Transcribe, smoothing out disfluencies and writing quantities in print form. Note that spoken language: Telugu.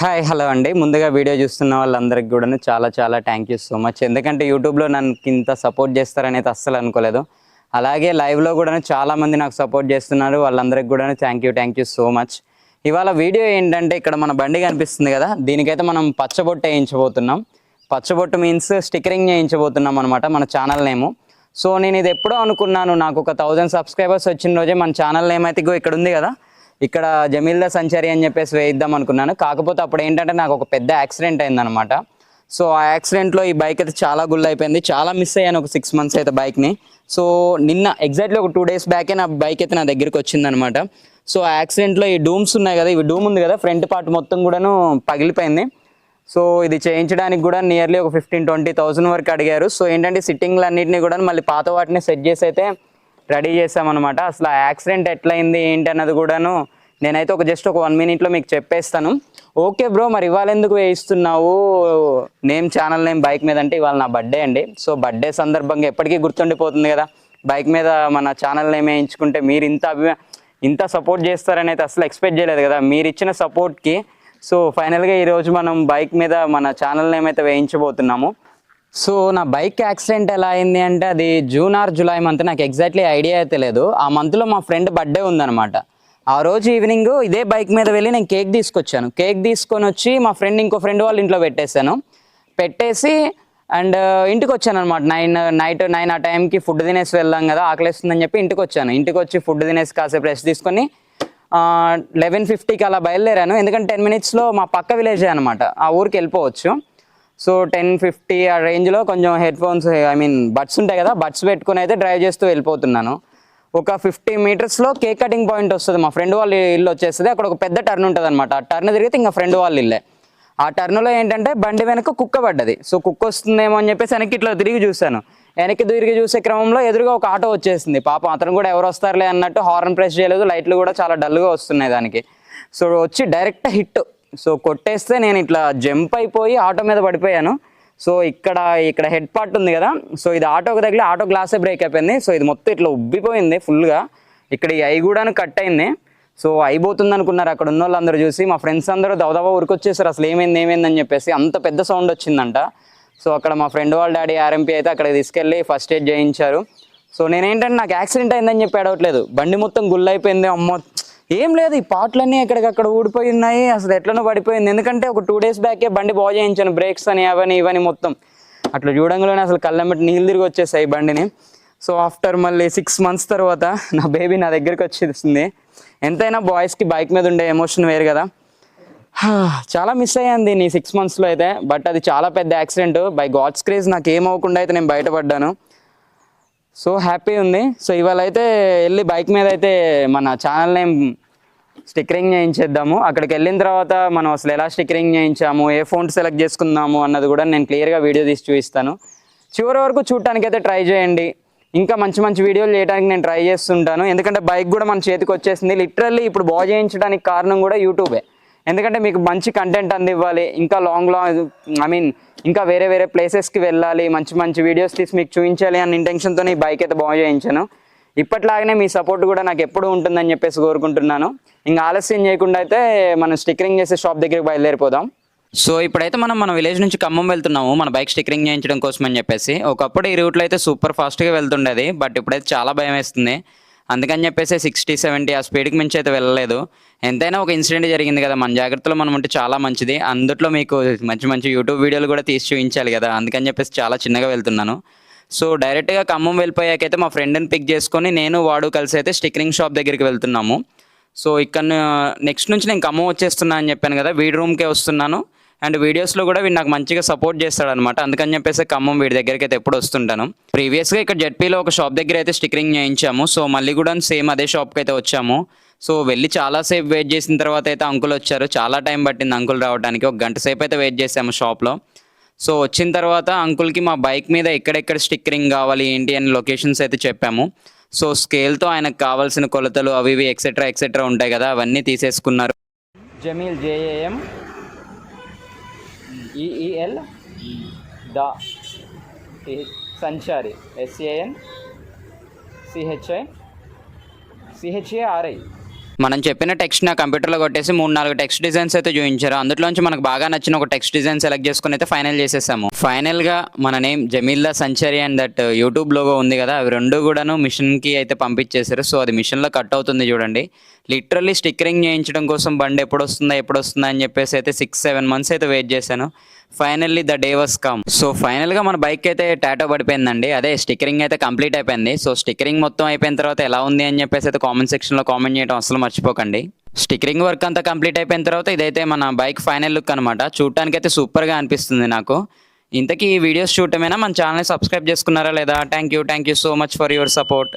హాయ్ హలో అండి. ముందుగా వీడియో చూస్తున్న వాళ్ళందరికీ కూడా చాలా చాలా థ్యాంక్ యూ సో మచ్. ఎందుకంటే యూట్యూబ్లో నన్ను ఇంత సపోర్ట్ చేస్తారనేది అస్సలు అనుకోలేదు. అలాగే లైవ్లో కూడా చాలామంది నాకు సపోర్ట్ చేస్తున్నారు. వాళ్ళందరికీ కూడా థ్యాంక్ యూ సో మచ్. ఇవాళ వీడియో ఏంటంటే ఇక్కడ మన బండి కనిపిస్తుంది కదా, దీనికైతే మనం పచ్చబొట్టు వేయించబోతున్నాం. పచ్చబొట్టు మీన్స్ స్టిక్కరింగ్ చేయించబోతున్నాం అనమాట మన ఛానల్ నేము. సో నేను ఇది ఎప్పుడో అనుకున్నాను, నాకు ఒక 1000 సబ్స్క్రైబర్స్ వచ్చిన రోజే మన ఛానల్ నేమ్ అయితే ఇక్కడ ఉంది కదా, ఇక్కడ జమీల్దా సంచారి అని చెప్పేసి వేయిద్దాం అనుకున్నాను. కాకపోతే అప్పుడు ఏంటంటే నాకు ఒక పెద్ద యాక్సిడెంట్ అయిందనమాట. సో ఆ యాక్సిడెంట్లో ఈ బైక్ అయితే చాలా గుళ్ళు అయిపోయింది, చాలా మిస్ అయ్యాను ఒక 6 months అయితే బైక్ని. సో నిన్న ఎగ్జాక్ట్లీ ఒక 2 days బ్యాకే నా బైక్ అయితే నా దగ్గరికి వచ్చిందనమాట. సో ఆ యాక్సిడెంట్లో ఈ డూమ్స్ ఉన్నాయి కదా, ఇవి డూమ్ ఉంది కదా, ఫ్రంట్ పార్ట్ మొత్తం కూడాను పగిలిపోయింది. సో ఇది చేయించడానికి కూడా నియర్లీ ఒక 15-20 వరకు అడిగారు. సో ఏంటంటే సిట్టింగ్లు అన్నింటినీ కూడా మళ్ళీ పాత వాటిని సెట్ చేసి అయితే రెడీ చేసామన్నమాట. అసలు ఆ యాక్సిడెంట్ ఎట్లయింది ఏంటి అన్నది కూడాను నేనైతే జస్ట్ ఒక 1 minute మీకు చెప్పేస్తాను. ఓకే బ్రో, మరి ఇవాళ ఎందుకు వేయిస్తున్నావు ఛానల్ నేమ్ బైక్ మీద అంటే, ఇవాళ నా బర్త్డే అండి. సో బర్త్డే సందర్భంగా ఎప్పటికీ గుర్తుండిపోతుంది కదా, బైక్ మీద మన ఛానల్ నేమ్ వేయించుకుంటే. మీరు ఇంత సపోర్ట్ చేస్తారని అయితే అసలు ఎక్స్పెక్ట్ చేయలేదు కదా, మీరు ఇచ్చిన సపోర్ట్కి. సో ఫైనల్గా ఈరోజు మనం బైక్ మీద మన ఛానల్ నేమ్ అయితే వేయించబోతున్నాము. సో నా బైక్ యాక్సిడెంట్ ఎలా అయింది అంటే, అది జూన్ ఆర్ జూలై మంత్, నాకు ఎగ్జాక్ట్లీ ఐడియా అయితే లేదు. ఆ మంత్లో మా ఫ్రెండ్ బర్త్డే ఉందన్నమాట. ఆ రోజు ఈవినింగ్ ఇదే బైక్ మీద వెళ్ళి నేను కేక్ తీసుకొచ్చాను. కేక్ తీసుకొని వచ్చి మా ఫ్రెండ్ ఇంకో ఫ్రెండ్ వాళ్ళ ఇంట్లో పెట్టేసి అండ్ ఇంటికి వచ్చాను అనమాట. నైట్ 9 ఆ టైంకి ఫుడ్ తినేసి వెళ్దాం కదా, ఆకలిస్తుందని చెప్పి ఇంటికి వచ్చాను. ఇంటికి వచ్చి ఫుడ్ తినేసి కాసేపు రెస్ట్ తీసుకొని 11:50కి అలా బయలుదేరాను. ఎందుకంటే 10 minutesలో మా పక్క విలేజే అనమాట, ఆ ఊరికి వెళ్ళిపోవచ్చు. సో 10:50 ఆ రేంజ్లో కొంచెం హెడ్ ఫోన్స్ బడ్స్ ఉంటాయి కదా, బడ్స్ పెట్టుకుని అయితే డ్రైవ్ చేస్తూ వెళ్ళిపోతున్నాను. ఒక 50 meters కేక్ కటింగ్ పాయింట్ వస్తుంది, మా ఫ్రెండ్ వాళ్ళ ఇల్లు వచ్చేస్తుంది. అక్కడ ఒక పెద్ద టర్న్ ఉంటుంది అనమాట. ఆ టర్న్ తిరిగితే ఇంకా ఫ్రెండ్ వాళ్ళ ఇల్లే. ఆ టర్న్లో ఏంటంటే బండి వెనక కుక్క పడ్డది. సో కుక్క వస్తుందేమో అని చెప్పేసి వెనక్కి ఇట్లా తిరిగి చూశాను. వెనక్కి తిరిగి చూసే క్రమంలో ఎదురుగా ఒక ఆటో వచ్చేసింది. పాపం అతను కూడా ఎవరు వస్తారులే అన్నట్టు హార్న్ ప్రెస్ చేయలేదు, లైట్లు కూడా చాలా డల్గా వస్తున్నాయి దానికి. సో వచ్చి డైరెక్ట్ హిట్. సో కొట్టేస్తే నేను ఇట్లా జంప్ అయిపోయి ఆటో మీద పడిపోయాను. సో ఇక్కడ హెడ్ పార్ట్ ఉంది కదా, సో ఇది ఆటోకి తగిలి ఆటో గ్లాసే బ్రేక్ అయిపోయింది. సో ఇది మొత్తం ఇట్లా ఉబ్బిపోయింది ఫుల్గా. ఇక్కడ ఈ ఐ కూడా కట్ అయింది. సో అయిపోతుంది అనుకున్నారు అక్కడ ఉన్న వాళ్ళందరూ చూసి. మా ఫ్రెండ్స్ అందరూ దవదవా ఉరికొచ్చేసారు, అసలు ఏమైందని చెప్పేసి. అంత పెద్ద సౌండ్ వచ్చిందంట. సో అక్కడ మా ఫ్రెండ్ వాళ్ళ డాడీ ఆర్ఎంపీ అయితే అక్కడికి తీసుకెళ్ళి ఫస్ట్ ఎయిడ్ చేయించారు. సో నేనేంటంటే నాకు యాక్సిడెంట్ అయిందని చెప్పి అడవట్లేదు, బండి మొత్తం గుల్లైపోయింది. అమ్మో ఏం లేదు, ఈ పార్ట్లన్నీ ఎక్కడికక్కడ ఊడిపోయి ఉన్నాయి, అసలు ఎట్లనో పడిపోయింది. ఎందుకంటే ఒక 2 days బ్యాకే బండి బాగు చేయించాను, బ్రేక్స్ అని అవని ఇవని మొత్తం. అట్లా చూడంగానే అసలు కళ్ళెమ్మటి నీళ్ళు తిరిగి వచ్చేసాయి బండిని. సో ఆఫ్టర్ మళ్ళీ 6 months తర్వాత నా బేబీ నా దగ్గరికి వచ్చేసింది. ఎంతైనా బాయ్స్కి బైక్ మీద ఉండే ఎమోషన్ వేరు కదా. చాలా మిస్ అయ్యాను దీన్ని 6 monthsలో అయితే. బట్ అది చాలా పెద్ద యాక్సిడెంట్. బై గాడ్స్ గ్రేస్ నాకు ఏమవకుండా అయితే నేను బయటపడ్డాను. సో హ్యాపీ ఉంది. సో ఇవాళ అయితే వెళ్ళి బైక్ మీద అయితే మన ఛానల్ నేమ్ స్టిక్కరింగ్ చేయించేద్దాము. అక్కడికి వెళ్ళిన తర్వాత మనం అసలు ఎలా స్టిక్కరింగ్ చేయించాము, ఏ ఫోన్ సెలెక్ట్ చేసుకుందాము అన్నది కూడా నేను క్లియర్గా వీడియో తీసి చూపిస్తాను. చివరి వరకు చూడటానికి అయితే ట్రై చేయండి. ఇంకా మంచి వీడియోలు చేయడానికి నేను ట్రై చేస్తుంటాను. ఎందుకంటే బైక్ కూడా మన చేతికి వచ్చేసింది. లిటరల్లీ ఇప్పుడు బాగు చేయించడానికి కారణం కూడా యూట్యూబే. ఎందుకంటే మీకు మంచి కంటెంట్ అందివ్వాలి, ఇంకా లాంగ్ ఇంకా వేరే ప్లేసెస్కి వెళ్ళాలి, మంచి వీడియోస్ తీసి మీకు చూపించాలి అన్న ఇంటెన్షన్తో ఈ బైక్ అయితే బాగు చేయించాను. ఇప్పట్లాగానే మీ సపోర్ట్ కూడా నాకు ఎప్పుడూ ఉంటుందని చెప్పేసి కోరుకుంటున్నాను. ఇంకా ఆలస్యం చేయకుండా అయితే మనం స్టిక్కరింగ్ చేసే షాప్ దగ్గరికి బయలుదేరిపోదాం. సో ఇప్పుడైతే మన విలేజ్ నుంచి ఖమ్మం వెళ్తున్నాము మన బైక్ స్టిక్కరింగ్ చేయించడం కోసం అని చెప్పేసి. ఒకప్పుడు ఈ రూట్లో అయితే సూపర్ ఫాస్ట్గా వెళ్తుండేది, బట్ ఇప్పుడైతే చాలా భయం వేస్తుంది. అందుకని చెప్పేసి 60-70 ఆ స్పీడ్కి మించి అయితే వెళ్ళలేదు. ఎంతైనా ఒక ఇన్సిడెంట్ జరిగింది కదా, మన జాగ్రత్తలో మనం ఉంటే చాలా మంచిది. అందుట్లో మీకు మంచి యూట్యూబ్ వీడియోలు కూడా తీసి చూపించాలి కదా, అందుకని చెప్పేసి చాలా చిన్నగా వెళ్తున్నాను. సో డైరెక్ట్గా ఖమ్మం వెళ్ళిపోయాకైతే మా ఫ్రెండ్ని పిక్ చేసుకొని నేను వాడు కలిసి అయితే స్టిక్కరింగ్ షాప్ దగ్గరికి వెళ్తున్నాము. సో ఇక్కడ నెక్స్ట్ నుంచి నేను ఖమ్మం వచ్చేస్తున్నా అని చెప్పాను కదా, వీడి రూమ్కే వస్తున్నాను. అండ్ వీడియోస్లో కూడా వీడు నాకు మంచిగా సపోర్ట్ చేస్తాడనమాట. అందుకని చెప్పేసి ఖమ్మం వీడి దగ్గరికి అయితే ఎప్పుడు వస్తుంటాను. ప్రీవియస్గా ఇక్కడ జెడ్పీలో ఒక షాప్ దగ్గర అయితే స్టిక్కరింగ్ చేయించాము. సో మళ్ళీ కూడా సేమ్ అదే షాప్కి అయితే వచ్చాము. సో వెళ్ళి చాలాసేపు వెయిట్ చేసిన తర్వాత అయితే అంకుల్ వచ్చారు. చాలా టైం పట్టింది అంకుల్ రావడానికి, 1 గంట సేపు అయితే వెయిట్ చేసాము షాప్లో. సో వచ్చిన తర్వాత అంకుల్కి మా బైక్ మీద ఎక్కడెక్కడ స్టిక్కరింగ్ కావాలి ఏంటి అని లొకేషన్స్ అయితే చెప్పాము. సో స్కేల్తో ఆయనకు కావాల్సిన కొలతలు అవి ఎక్సెట్రా ఉంటాయి కదా, అవన్నీ తీసేసుకున్నారు. జమీల్ JAM EEL దా సంచారి SAN CHI CHARI మనం చెప్పిన టెక్స్ట్ నా కంప్యూటర్లో కొట్టేసి 3-4 టెక్స్ట్ డిజైన్స్ అయితే చూపించారు. అందులోంచి మనకు బాగా నచ్చిన ఒక టెక్స్ట్ డిజైన్ సెలెక్ట్ చేసుకుని అయితే ఫైనల్ చేసేసాము. ఫైనల్గా మన నేమ్ జమీల్దా సంచరి అండ్ దట్ యూట్యూబ్ లోగో ఉంది కదా, అవి రెండు కూడాను మిషన్కి అయితే పంపించేశారు. సో అది మిషన్లో కట్ అవుతుంది చూడండి. లిటరల్లీ స్టిక్కరింగ్ చేయించడం కోసం బండి ఎప్పుడు వస్తుందా అని చెప్పేసి అయితే 6-7 months అయితే వెయిట్ చేశాను. Finally the day was come. So ఫైనల్గా మన బైక్ అయితే టాటో పడిపోయిందండి. అదే స్టిక్కరింగ్ అయితే కంప్లీట్ అయిపోయింది. సో స్టిక్కరింగ్ మొత్తం అయిపోయిన తర్వాత ఎలా ఉంది అని చెప్పేసి అయితే కామెంట్ సెక్షన్లో కామెంట్ చేయడం అసలు మర్చిపోకండి. స్టిక్కరింగ్ వర్క్ అంతా కంప్లీట్ అయిపోయిన తర్వాత ఇదైతే మన బైక్ ఫైనల్ లుక్ అనమాట. చూడటానికి అయితే సూపర్గా అనిపిస్తుంది నాకు. ఇంతకీ ఈ వీడియోస్ చూడటమేనా, మన ఛానల్ని సబ్స్క్రైబ్ చేసుకున్నారా లేదా? Thank you so much for your support.